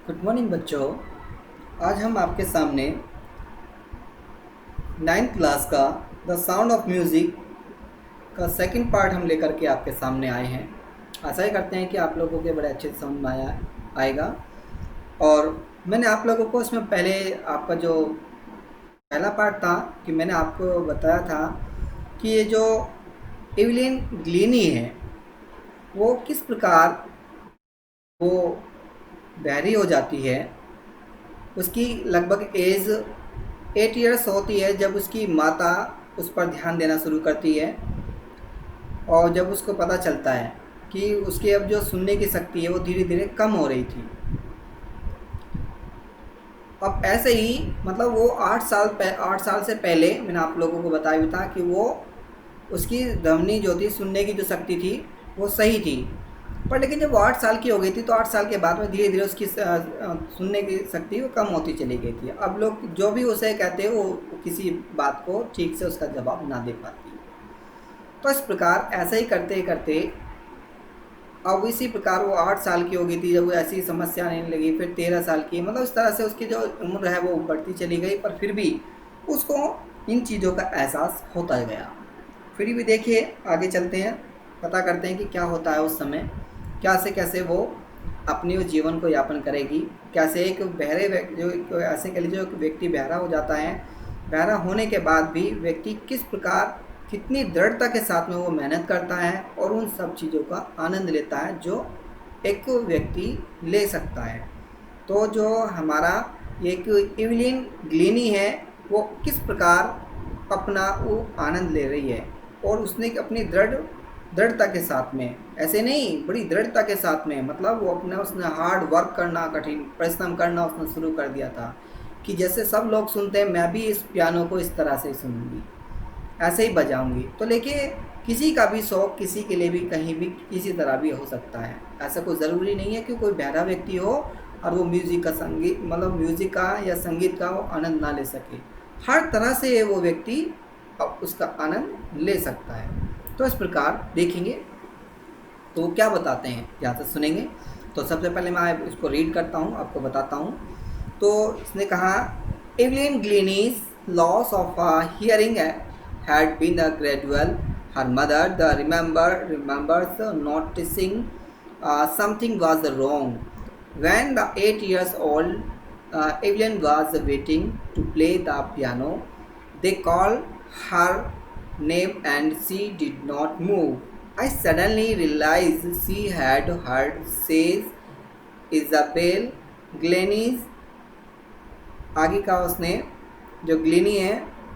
Good morning बच्चों। आज हम आपके सामने 9th क्लास का द साउंड ऑफ म्यूज़िक का सेकंड पार्ट हम लेकर के आपके सामने आए हैं। आशा ही करते हैं कि आप लोगों के बड़े अच्छे से समझ में आएगा। और मैंने आप लोगों को इसमें पहले आपका जो पहला पार्ट था कि मैंने आपको बताया था कि ये जो एविलियन ग्लीनी है वो किस प्रकार वो बहरी हो जाती है। उसकी लगभग एज 8 ईयर्स होती है जब उसकी माता उस पर ध्यान देना शुरू करती है और जब उसको पता चलता है कि उसकी अब जो सुनने की शक्ति है वो धीरे धीरे कम हो रही थी। अब ऐसे ही मतलब वो 8 साल से पहले मैंने आप लोगों को बताया भी था कि वो उसकी ध्वनि जो थी, सुनने की जो शक्ति थी वो सही थी। पर लेकिन जब वो 8 साल की हो गई थी तो 8 साल के बाद में धीरे धीरे उसकी सुनने की शक्ति वो कम होती चली गई थी। अब लोग जो भी उसे कहते हैं वो किसी बात को ठीक से उसका जवाब ना दे पाती। तो इस प्रकार ऐसा ही करते करते अब इसी प्रकार वो 8 साल की हो गई थी जब वो ऐसी समस्या आने लगी। फिर 13 साल की, मतलब इस तरह से उसकी जो उम्र है वो बढ़ती चली गई, पर फिर भी उसको इन चीज़ों का एहसास होता गया। फिर भी देखिए आगे चलते हैं, पता करते हैं कि क्या होता है उस समय, कैसे कैसे वो अपने उस जीवन को यापन करेगी। कैसे एक बहरे जो ऐसे कह लीजिए एक व्यक्ति बहरा हो जाता है, बहरा होने के बाद भी व्यक्ति किस प्रकार कितनी दृढ़ता के साथ में वो मेहनत करता है और उन सब चीज़ों का आनंद लेता है जो एक व्यक्ति ले सकता है। तो जो हमारा एक इवलिन ग्लीनी है वो किस प्रकार अपना वो आनंद ले रही है और उसने अपनी दृढ़ता के साथ में, ऐसे नहीं बड़ी दृढ़ता के साथ में, मतलब वो अपना उसने हार्ड वर्क करना, कठिन परिश्रम करना उसने शुरू कर दिया था कि जैसे सब लोग सुनते हैं मैं भी इस पियानो को इस तरह से सुनूंगी, ऐसे ही बजाऊंगी। तो लेकिन किसी का भी शौक़ किसी के लिए भी कहीं भी किसी तरह भी हो सकता है। ऐसा कोई ज़रूरी नहीं है कि कोई बहरा व्यक्ति हो और वो म्यूज़िक का संगीत मतलब म्यूज़िक का या संगीत का वो आनंद ना ले सके। हर तरह से वो व्यक्ति अब उसका आनंद ले सकता है। तो इस प्रकार देखेंगे तो क्या बताते हैं, ध्यान से सुनेंगे। तो सबसे पहले मैं इसको रीड करता हूँ, आपको बताता हूँ। तो इसने कहा Evelyn Glennie's loss of hearing had been a gradual. Her mother remembers noticing something was wrong. When the 8 years old Evelyn was waiting to play the piano, they called her name and she did not move. I suddenly realized she had heard, says Isabel Glennie's। आगे का उसने जो Glennie है,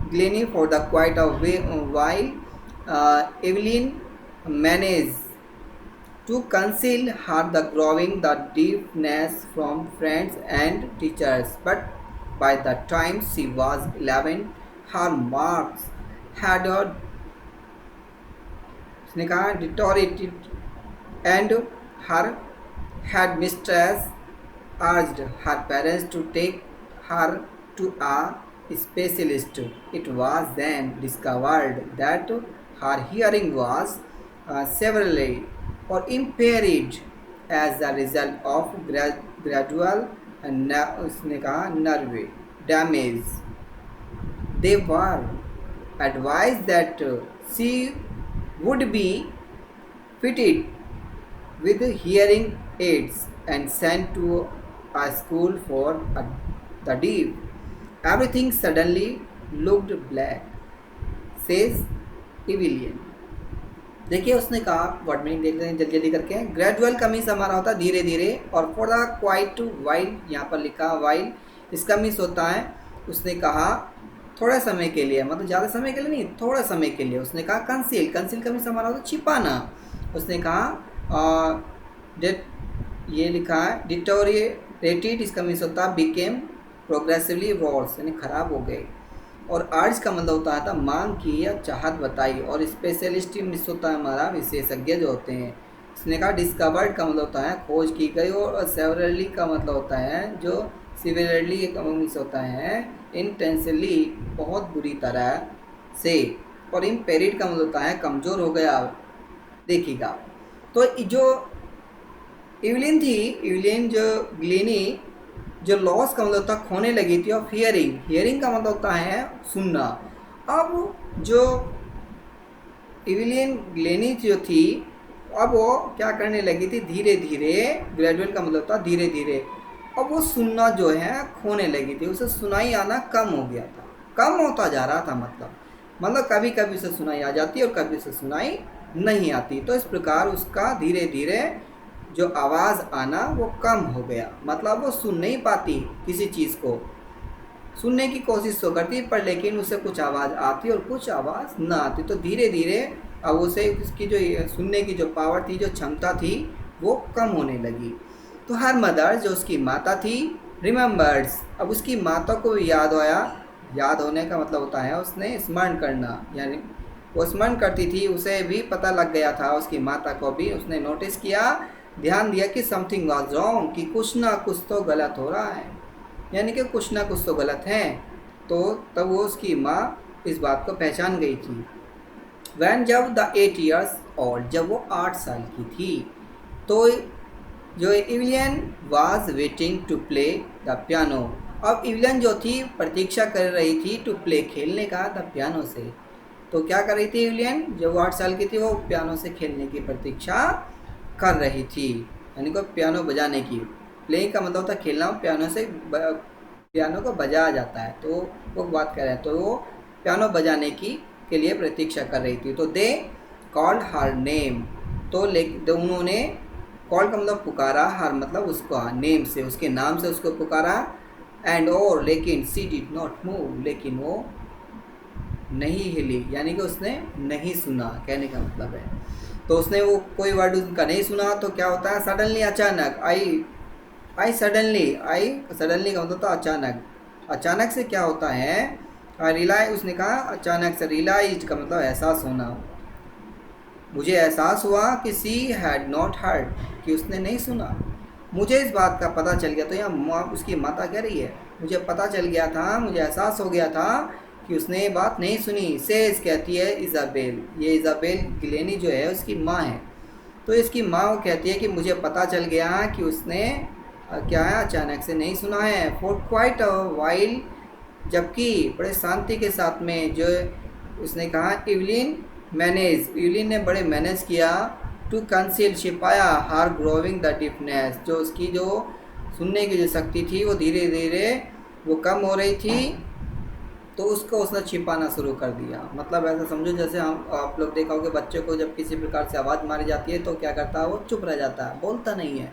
Glennie for the quite of while Evelyn managed to conceal her the growing the deafness from friends and teachers, but by the time she was 11 her marks had उसने कहा deteriorated and her head mistress urged her parents to take her to a specialist. It was then discovered that her hearing was severely or impaired as a result of gradual उसने कहा nerve damage. They were advised that she would be fitted with hearing aids and sent to a school for the deaf. Everything suddenly looked black, says Evelyn। देखिए उसने कहा, word meaning देख लें जल्दी जल्दी करके। ग्रेजुअल का मीन्स हमारा होता है धीरे धीरे, और फॉर द क्वाइट वाइल यहाँ पर लिखा वाइल, इसका मीन्स होता है उसने कहा थोड़ा समय के लिए, मतलब ज़्यादा समय के लिए नहीं, थोड़ा समय के लिए। उसने कहा कंसील, कंसील का मीन्स हमारा होता है छिपाना। उसने कहा डेट, ये लिखा है डिटोरिएटेड, इसका मीन्स होता है बिकेम प्रोग्रेसिवली वर्स, यानी ख़राब हो गए। और आर्ज का मतलब होता था मांग की या चाहत बताई, और स्पेशलिस्ट मिस होता है हमारा विशेषज्ञ जो होते हैं। इसने कहा डिस्कवर्ड का मतलब होता है खोज की गई, और सेवरली का मतलब होता है जो सिवियरली का मिस होता है इंटेंसली बहुत बुरी तरह से, और इम्पेरिड का मतलब होता है कमज़ोर हो गया। देखिएगा तो जो इवलिन थी, इवलिन जो ग्लिनी जो लॉस का मतलब होता है खोने लगी थी, और हियरिंग का मतलब होता है सुनना। अब जो इविलियन ग्लेनी जो थी, अब वो क्या करने लगी थी, धीरे धीरे, ग्रेजुअल का मतलब था धीरे धीरे, अब वो सुनना जो है खोने लगी थी, उसे सुनाई आना कम हो गया था, कम होता जा रहा था। मतलब कभी कभी उसे सुनाई आ जाती और कभी उसे सुनाई नहीं आती। तो इस प्रकार उसका धीरे धीरे जो आवाज़ आना वो कम हो गया, मतलब वो सुन नहीं पाती, किसी चीज़ को सुनने की कोशिश तो करती पर लेकिन उसे कुछ आवाज़ आती और कुछ आवाज़ ना आती। तो धीरे धीरे अब उसे उसकी जो सुनने की जो पावर थी, जो क्षमता थी, वो कम होने लगी। तो हर मदर, जो उसकी माता थी, रिमेंबर्स, अब उसकी माता को भी याद आया। याद होने का मतलब होता है उसने स्मरण करना, यानी वो स्मरण करती थी, उसे भी पता लग गया था, उसकी माता को भी उसने नोटिस किया, ध्यान दिया कि समथिंग वाज रॉन्ग, कि कुछ ना कुछ तो गलत हो रहा है, यानी कि कुछ ना कुछ तो गलत है। तो तब वो उसकी माँ इस बात को पहचान गई थी। वैन जब द 8 years ओल्ड, जब वो 8 साल की थी, तो जो Evelyn was waiting to play the piano, अब इवलियन जो थी प्रतीक्षा कर रही थी टू प्ले, खेलने का, द पियानो से। तो क्या कर रही थी इवलियन, जब वो 8 साल की थी, वो पियानो से खेलने की प्रतीक्षा कर रही थी, यानी कि पियानो बजाने की। प्लेइंग का मतलब होता है खेलना, पियानो से पियानो को बजाया जाता है, तो वो बात कर रहे हैं। तो वो पियानो बजाने की के लिए प्रतीक्षा कर रही थी। तो दे कॉल्ड हर नेम, तो उन्होंने, कॉल का मतलब पुकारा, हर मतलब उसको नेम से, उसके नाम से उसको पुकारा। एंड और लेकिन सी डिड नॉट मूव, लेकिन वो नहीं हिली, यानी कि उसने नहीं सुना, कहने का मतलब है। तो उसने वो कोई वर्ड उनका नहीं सुना। तो क्या होता है, सडनली, अचानक, आई सडनली, आई सडनली का मतलब था अचानक। अचानक से क्या होता है, रिलाई, उसने कहा अचानक से, रियलाइज का मतलब एहसास होना, मुझे एहसास हुआ कि सी हैड नॉट हर्ड, कि उसने नहीं सुना। मुझे इस बात का पता चल गया, तो यहाँ उसकी माता कह रही है, मुझे पता चल गया था, मुझे एहसास हो गया था कि उसने ये बात नहीं सुनी। सेज, कहती है इज़ाबेल, ये इज़ाबेल गिलेनी जो है उसकी माँ है। तो इसकी माँ वो कहती है कि मुझे पता चल गया कि उसने क्या है, अचानक से नहीं सुना है। फॉर क्वाइट अ वाइल, जबकि बड़े शांति के साथ में, जो उसने कहा, इवलिन ने बड़े मैनेज किया, टू कंसील, छिपाया, हार ग्रोविंग द डिफनेस, जो उसकी जो सुनने की जो शक्ति थी वो धीरे धीरे वो कम हो रही थी, तो उसको उसने छिपाना शुरू कर दिया। मतलब ऐसा समझो जैसे आप लोग देखा होगा बच्चों को जब किसी प्रकार से आवाज़ मारी जाती है तो क्या करता है, वो चुप रह जाता है, बोलता नहीं है,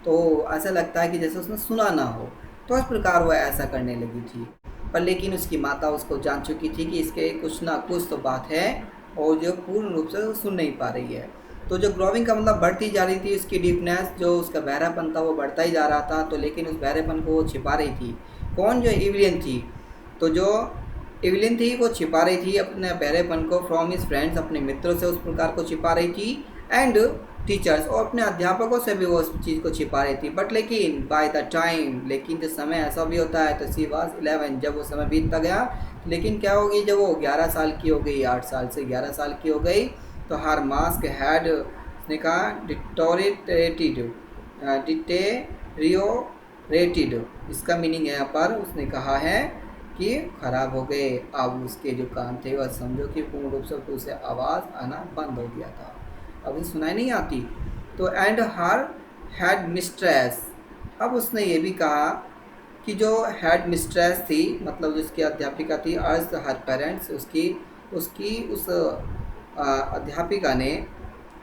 तो ऐसा लगता है कि जैसे उसने सुना ना हो। तो इस प्रकार वो ऐसा करने लगी थी। पर लेकिन उसकी माता उसको जान चुकी थी कि इसके कुछ ना कुछ तो बात है, और जो पूर्ण रूप से सुन नहीं पा रही है। तो जो ग्रोविंग का मतलब बढ़ती जा रही थी, उसकी डीपनेस, जो उसका बहरापन था वो बढ़ता ही जा रहा था। तो लेकिन उस बहरेपन को वो छिपा रही थी। कौन, जो इवलियन थी। तो जो इवलिन थी वो छिपा रही थी अपने बहरेपन को फ्रॉम हिज फ्रेंड्स, अपने मित्रों से उस प्रकार को छिपा रही थी, एंड टीचर्स, और अपने अध्यापकों से भी वो उस चीज़ को छिपा रही थी। बट लेकिन बाय द टाइम, लेकिन जो समय ऐसा भी होता है, तो सी वाज 11, जब वो समय बीतता गया, लेकिन क्या होगी, जब वो 11 साल की हो गई, 8 साल से 11 साल की हो गई, तो हर मास्क हैड, उसने कहा, डिटेरियोरेटेड, इसका मीनिंग यहाँ पर उसने कहा है कि खराब हो गए। अब उसके जो कान थे वह समझो कि पूर्ण रूप से उसे आवाज़ आना बंद हो गया था, अब उसे सुनाई नहीं आती। तो एंड हर हेड मिस्ट्रेस, अब उसने ये भी कहा कि जो हेड मिस्ट्रेस थी, मतलब जिसकी अध्यापिका थी, अर्ज हर पेरेंट्स, उसकी उसकी उस अध्यापिका ने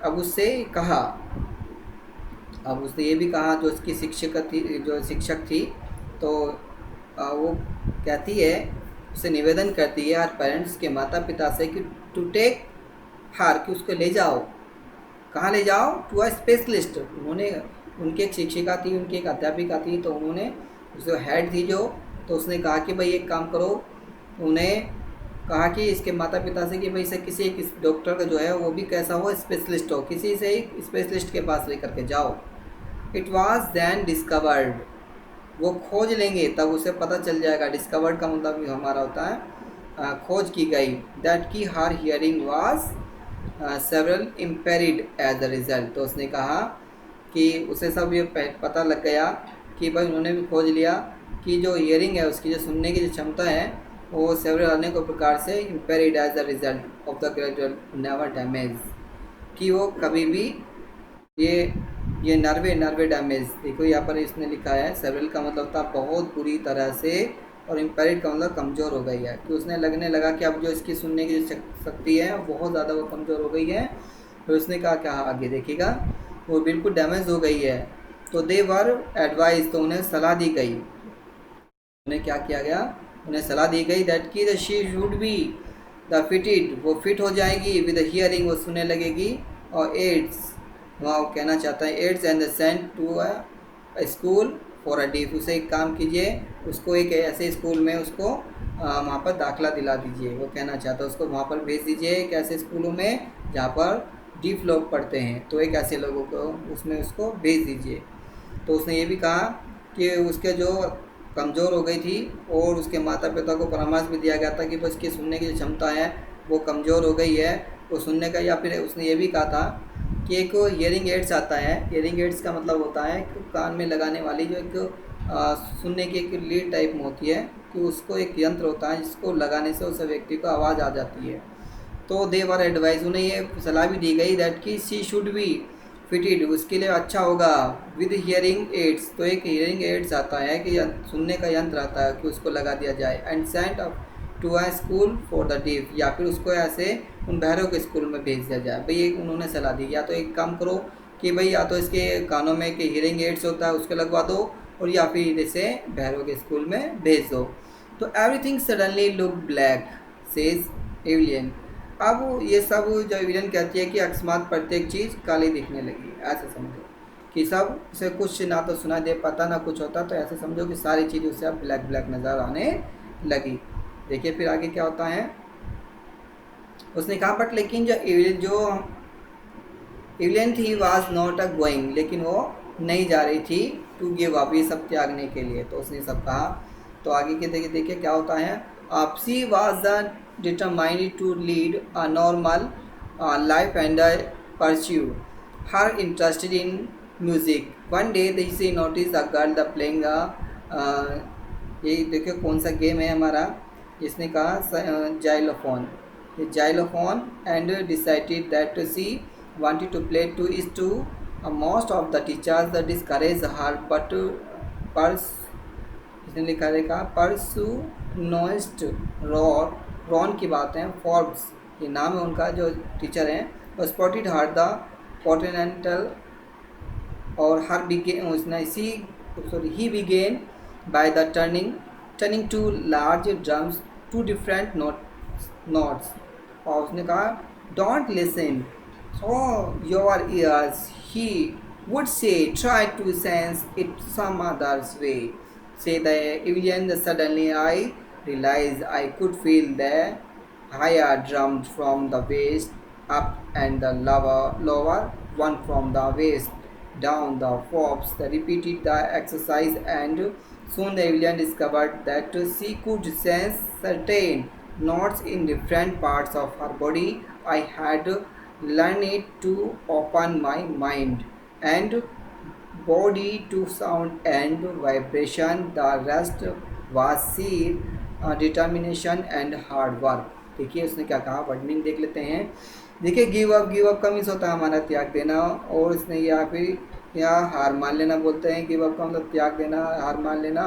अब उससे कहा, अब उसने ये भी कहा, जो उसकी शिक्षक थी, जो शिक्षक थी, तो वो कहती है, उसे निवेदन करती है हर पेरेंट्स के माता पिता से कि टू टेक हर, कि उसको ले जाओ, कहाँ ले जाओ, टू अ स्पेशलिस्ट। उन्होंने, उनकी एक शिक्षिका थी, उनकी एक अध्यापिका थी, तो उन्होंने जो हेड थी जो, तो उसने कहा कि भाई एक काम करो, उन्हें कहा कि इसके माता पिता से कि भाई इसे किसी एक डॉक्टर का जो है वो भी कैसा हो, स्पेशलिस्ट हो, किसी से एक स्पेशलिस्ट के पास लेकर के जाओ। इट वॉज देन डिस्कवर्ड, वो खोज लेंगे तब उसे पता चल जाएगा। डिस्कवर्ड का मतलब हमारा होता है खोज की गई, दैट की her hearing was several impaired as a result. तो उसने कहा कि उसे सब ये पता लग गया कि भाई उन्होंने भी खोज लिया कि जो हियरिंग है उसकी जो सुनने की जो क्षमता है वो सेवरल अनेक प्रकार से impaired as the result of the gradual nerve damage, कि वो कभी भी ये ये नर्वे डैमेज, देखो यहाँ पर इसने लिखा है सेवरल का मतलब था बहुत बुरी तरह से, और इम्पेरिड का मतलब कमज़ोर हो गई है, कि उसने लगने लगा कि अब जो इसकी सुनने की जो शक्ति है बहुत ज़्यादा वो कमज़ोर हो गई है। तो उसने कहा क्या आगे देखिएगा, वो बिल्कुल डैमेज हो गई है। तो दे वर एडवाइस, तो उन्हें सलाह दी गई, उन्हें क्या किया गया, उन्हें सलाह दी गई दैट की the she should be the fitted, वो फिट हो जाएगी, विद हियरिंग वो सुनने लगेगी, और एड्स वहाँ वो कहना चाहता है aids and the sent to a school for a deaf, उसे एक काम कीजिए, उसको एक ऐसे स्कूल में उसको वहाँ पर दाखिला दिला दीजिए, वो कहना चाहता है उसको वहाँ पर भेज दीजिए एक ऐसे स्कूलों में जहाँ पर डीफ लोग पढ़ते हैं, तो एक ऐसे लोगों को उसमें उसको भेज दीजिए। तो उसने ये भी कहा कि उसके जो कमज़ोर हो गई थी और उसके माता पिता को परामर्श भी दिया गया था कि बस की सुनने की जो क्षमता है वो कमज़ोर हो गई है, वो सुनने का, या फिर उसने ये भी कहा था कि एक हियरिंग एड्स आता है, हियरिंग एड्स का मतलब होता है कि कान में लगाने वाली जो एक सुनने की एक लीड टाइप में होती है, कि उसको एक यंत्र होता है जिसको लगाने से उस व्यक्ति को आवाज़ आ जाती है। तो दे वर एडवाइस, उन्हें ये सलाह भी दी गई दैट कि शी शुड बी फिटेड, उसके लिए अच्छा होगा विद हियरिंग एड्स, तो एक हियरिंग एड्स आता है कि सुनने का यंत्र आता है कि उसको लगा दिया जाए, and sent to a school for the deaf, या फिर उसको ऐसे उन बहरों के स्कूल में भेज दिया जाए। भाई एक उन्होंने सलाह दी, या तो एक काम करो कि भाई या तो इसके कानों में कि हियरिंग एड्स होता है उसको लगवा दो, और या फिर इसे बहरों के स्कूल में भेज दो। तो everything suddenly look black says एविलियन, अब ये सब जो एविलियन कहती है कि अकस्मात प्रत्येक चीज़ काली दिखने लगी, ऐसे समझो कि सब उसे कुछ ना तो सुना दे पाता ना कुछ होता, तो ऐसे समझो कि सारी चीज़ उसे अब ब्लैक ब्लैक नज़र आने लगी। देखिए फिर आगे क्या होता है, उसने कहा बट लेकिन जो एविलियन थी वाज नॉट अ गोइंग, लेकिन वो नहीं जा रही थी टू गिव अप, ये सब त्यागने के लिए, तो उसने सब कहा। तो आगे के देखिए क्या होता है, she was the determined to lead a normal life and pursue her interested in music. One day she notice a girl the playing ये देखिए कौन सा गेम है हमारा, इसने कहा xylophone, xylophone, and decided that she wanted to play to is to most of the teachers that discourage her, but इसने लिखा रहेगा परसुनोइस्ट रॉन की बात है, फॉर्ब्स ये नाम है उनका जो टीचर हैं, स्पॉटेड हर द कॉन्टिनेंटल, और हर बिगेन उसने ही began by the turning to large drums to different notes, और उसने कहा don't listen your ears, he would say, try to sense it some other's way. Say the Evelyn, suddenly I realized I could feel the higher drum from the waist up and the lower one from the waist down. The forbes repeated the exercise, and soon the Evelyn discovered that she could sense certain notes in different parts of her body. I had learn it to open my mind and body to sound and vibration. The rest was sheer determination and hard work. देखिए उसने क्या कहा, Werdnig देख लेते हैं। देखिए give up का means होता है हमारा त्याग देना, और इसने या फिर या हार मान लेना बोलते हैं। गिव अप का मतलब त्याग देना, हार मान लेना,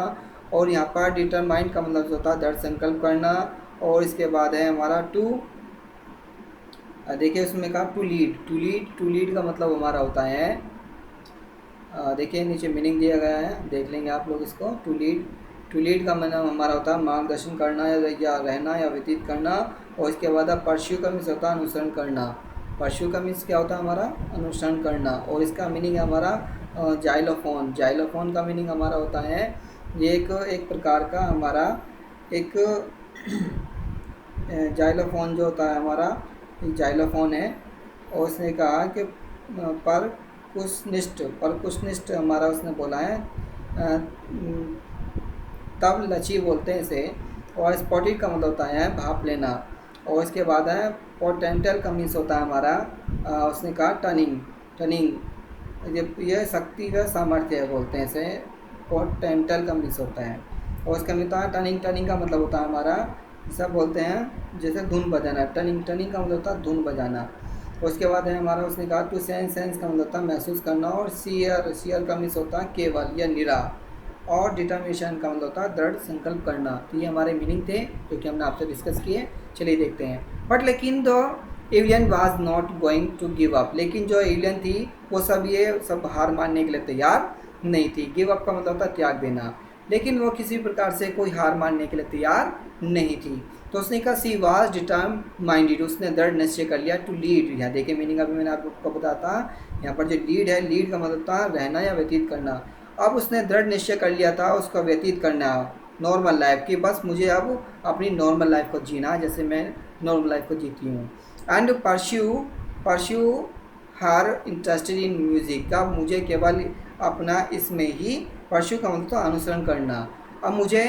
और यहाँ पर डिटरमाइन का मतलब होता है दृढ़ संकल्प करना, और इसके बाद है हमारा टू, देखिए उसमें कहा टू लीड का मतलब हमारा होता है, देखिए नीचे मीनिंग दिया गया है, देख लेंगे आप लोग इसको। टू लीड का मतलब हमारा होता है मार्गदर्शन करना या रहना या व्यतीत करना, और इसके बाद परस्यू का मीन्स होता है अनुसरण करना। परस्यू का मीन्स क्या होता है हमारा अनुसरण करना, और इसका मीनिंग है हमारा जाइलोफोन का मीनिंग हमारा होता है ये एक प्रकार का हमारा एक जाइलोफोन जो होता है हमारा जाइलोफोन है। और उसने कहा कि परकुशनिस्ट हमारा उसने बोला है तब लची बोलते हैं इसे, और स्पॉटेड का मतलब होता है भाप लेना, और इसके बाद है पोटेंशियल का मीन्स होता है हमारा उसने कहा टर्निंग ये शक्ति व सामर्थ्य बोलते हैं इसे, पोटेंटल का मिस होता है। और उसका मिलता है टर्निंग। टर्निंग का मतलब होता है हमारा, सब बोलते हैं जैसे धुन बजाना। टर्निंग टर्निंग का मतलब होता है धुन बजाना। उसके बाद है हमारा, उसने कहा टू सेंस। सेंस का मतलब होता है महसूस करना। और सियर, सियर का मिस होता है केवल या निरा। और डिटर्मिनेशन का मतलब होता है दृढ़ संकल्प करना। तो ये हमारे मीनिंग थे जो कि हमने आपसे डिस्कस किए। चलिए देखते हैं। बट लेकिन the Evelyn was not going to give up. लेकिन जो एविलियन थी वो सब ये सब हार मानने के लिए तैयार नहीं थी। गिव अप का मतलब होता है त्याग देना। लेकिन वो किसी प्रकार से कोई हार मानने के लिए तैयार नहीं थी। तो उसने कहा सी वाज डिटर्म माइंडेड। उसने दृढ़ निश्चय कर लिया टू लीड। यहाँ देखिए मीनिंग अभी मैंने आपको बताया था। यहाँ पर जो लीड है, लीड का मतलब था रहना या व्यतीत करना। अब उसने दृढ़ निश्चय कर लिया था उसका व्यतीत करना नॉर्मल लाइफ की। बस मुझे अब अपनी नॉर्मल लाइफ को जीना जैसे मैं नॉर्मल लाइफ को जीती हूँ। And pursue her interested in music का। मुझे केवल अपना इसमें ही, परस्यू का मतलब अनुसरण करना। अब मुझे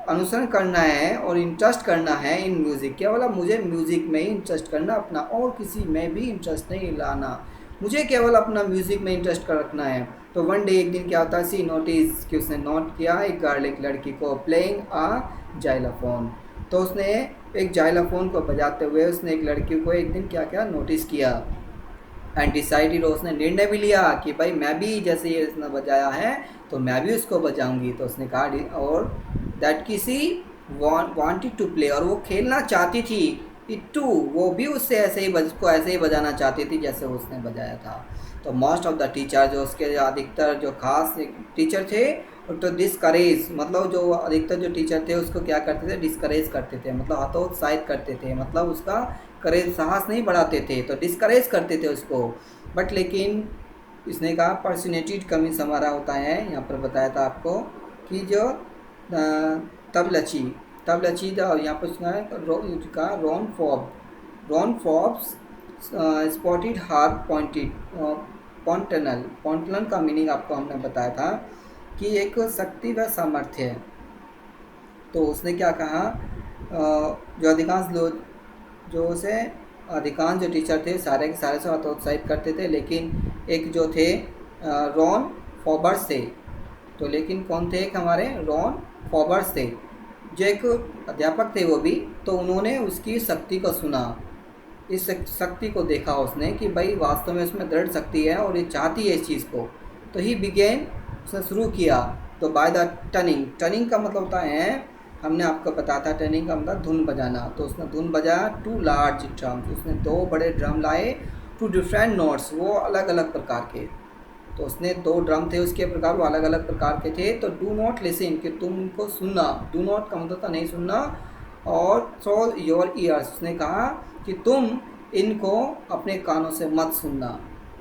अनुसरण करना है और इंटरेस्ट करना है इन म्यूज़िक। केवल अब मुझे म्यूज़िक में ही इंटरेस्ट करना अपना, और किसी में भी इंटरेस्ट नहीं लाना। मुझे केवल अपना म्यूज़िक में इंटरेस्ट कर रखना है। तो वन डे, एक दिन क्या होता है, सी नोटिस कि उसने नोट किया एक गर्ल, एक लड़की को प्लेइंग आ जाइलाफोन। तो उसने एक जाइलाफोन को बजाते हुए उसने एक लड़की को एक दिन क्या क्या नोटिस किया। एंड डिसाइडेड, उसने निर्णय भी लिया कि भाई मैं भी जैसे ये इसने बजाया है तो मैं भी उसको बजाऊंगी। तो उसने कहा और दैट किसी वांटेड टू प्ले, और वो खेलना चाहती थी। इट टू, वो भी उससे उसको ऐसे ही बजाना चाहती थी जैसे उसने बजाया था। तो मोस्ट ऑफ द टीचर, जो उसके अधिकतर जो खास टीचर थे, तो डिस्करेज मतलब जो अधिकतर जो टीचर थे उसको क्या करते थे, डिस्करेज करते थे, मतलब हतोत्साहित करते थे, मतलब उसका करेज साहस नहीं बढ़ाते थे, तो डिस्करेज करते थे उसको। बट लेकिन इसने कहा पर्सनेटेड कमी हमारा होता है, यहाँ पर बताया था आपको कि जो तबलची यहाँ पर उसका रॉन फॉब्स स्पॉटेड हार पॉइंटेड पॉन्टनल। पॉन्टनल का मीनिंग आपको हमने बताया था कि एक शक्ति व सामर्थ्य है। तो उसने क्या कहा, जो अधिकांश लोग अधिकांश जो टीचर थे सारे के सारे से हतोत्साहित करते थे, लेकिन एक जो थे रॉन फॉबर्स थे। तो लेकिन कौन थे, एक हमारे रॉन फॉबर्स थे जो एक अध्यापक थे वो भी। तो उन्होंने उसकी शक्ति को सुना, इस शक्ति को देखा उसने कि भाई वास्तव में उसमें दृढ़ शक्ति है और ये चाहती है इस चीज़ को। तो ही बिगेन, उसने शुरू किया। तो बाय द टर्निंग, टर्निंग का मतलब होता है, हमने आपको बताया था टर्निंग का मतलब धुन बजाना। तो उसने धुन बजाया टू लार्ज ड्रम्स, उसने 2 बड़े ड्रम लाए। टू डिफरेंट नोट्स, वो अलग अलग प्रकार के। तो उसने 2 ड्रम थे उसके प्रकार, वो अलग अलग प्रकार के थे। तो डू नॉट लिसन, कि तुम उनको सुनना। डू नॉट का मतलब था नहीं सुनना। और थ्रो योर ईयर्स, उसने कहा कि तुम इनको अपने कानों से मत सुनना।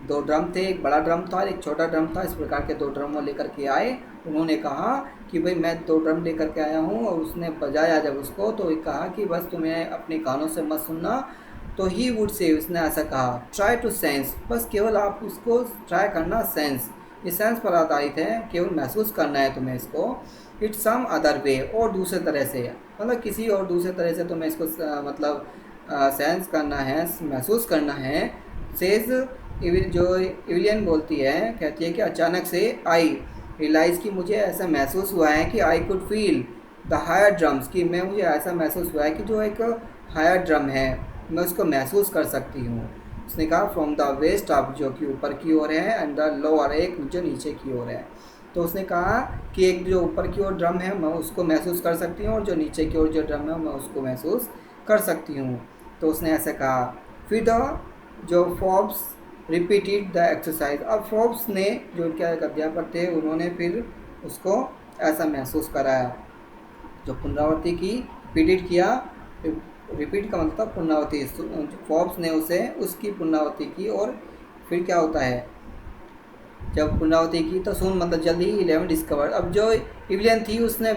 2 ड्रम थे, एक बड़ा ड्रम था एक छोटा ड्रम था। इस प्रकार के 2 ड्रम वो लेकर के आए। उन्होंने कहा कि भाई मैं 2 ड्रम लेकर के आया हूँ। और उसने बजाया जब उसको, तो ये कहा कि बस तुम्हें अपने कानों से मत सुनना। तो ही वुड से, उसने ऐसा कहा, ट्राई टू सेंस, बस केवल आप उसको ट्राई करना, सेंस, ये सेंस पर आधारित है, केवल महसूस करना है तुम्हें इसको। इट्स सम अदर वे, और दूसरे तरह से, मतलब किसी और दूसरे तरह से तुम्हें इसको मतलब सेंस करना है, महसूस करना है। सेज जो एविलियन बोलती है, कहती है कि अचानक से आई रियलाइज़ कि मुझे ऐसा महसूस हुआ है कि I could feel the higher drums, कि मुझे ऐसा महसूस हुआ है कि जो एक हायर ड्रम है मैं उसको महसूस कर सकती हूँ। उसने कहा फ्रॉम द वेस्ट अप, जो कि ऊपर की ओर है, एंड द लोअर, एक जो नीचे की ओर है। तो उसने कहा कि एक जो ऊपर की ओर ड्रम है मैं उसको महसूस कर सकती हूँ, और जो नीचे की ओर जो ड्रम है मैं उसको महसूस कर सकती हूँ। तो उसने ऐसा कहा। फिर द जो फॉब्स रिपीटेड द एक्सरसाइज, अब फॉब्स ने, जो उनके अध्यापक थे, उन्होंने फिर उसको ऐसा महसूस कराया, जो पुनरावृत्ति की, रिपीटेड किया। रिपीट का मतलब पुनरावृत्ति, फॉब्स ने उसे उसकी पुनरावृत्ति की। और फिर क्या होता है, जब पुनरावृत्ति की तो सून मतलब जल्दी ही 11 डिस्कवर। अब जो एविलियन थी उसने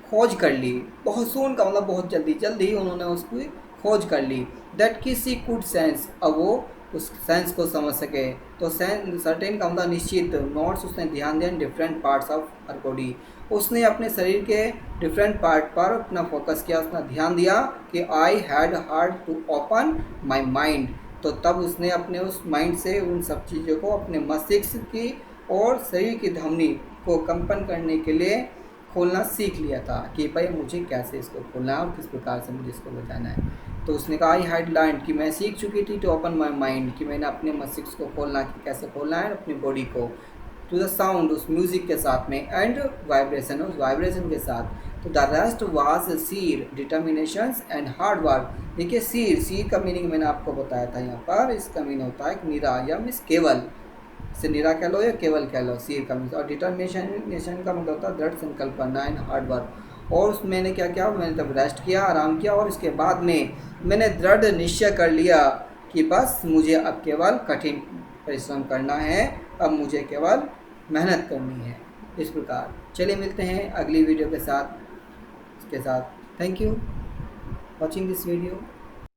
खोज कर ली, बहुत सून का मतलब बहुत जल्दी, जल्दी ही उन्होंने उसकी खोज कर ली। दैट की सी कुड सेंस, अब वो उस सेंस को समझ सके। तो सेंस सर्टेन का मतलब निश्चित। नोट्स, उसने ध्यान दिया different parts of her body, उसने अपने शरीर के डिफरेंट पार्ट पर अपना फोकस किया, उसने ध्यान दिया कि I had hard to open my mind. तो तब उसने अपने उस माइंड से उन सब चीज़ों को, अपने मस्तिष्क की और शरीर की धमनी को कंपन करने के लिए खोलना सीख लिया था कि भाई मुझे कैसे इसको खोलना है और किस प्रकार से मुझे इसको बजाना है। तो उसने कहा आई हैड लर्न कि मैं सीख चुकी थी टू ओपन माई माइंड, कि मैंने अपने मस्तिष्क को खोलना कि कैसे खोलना है अपनी बॉडी को टू द साउंड, उस म्यूज़िक के साथ में, एंड वाइब्रेशन, उस वाइब्रेशन के साथ। तो the rest was sheer determinations and hard work. देखिए सीर का मीनिंग मैंने आपको बताया था यहाँ पर, इसका मीनिंग होता है निरा या मीन्स केवल, इसे निरा कह लो या केवल कह लो, सीर का मीन्स। और डिटर्मिनेशन का मतलब होता है दृढ़ संकल्प करना एंड हार्ड वर्क। और उस मैंने क्या किया, मैंने तब रेस्ट किया, आराम किया, और इसके बाद में मैंने दृढ़ निश्चय कर लिया कि बस मुझे अब केवल कठिन परिश्रम करना है, अब मुझे केवल मेहनत करनी है। इस प्रकार चलिए मिलते हैं अगली वीडियो के साथ, इसके साथ। Thank you watching this video.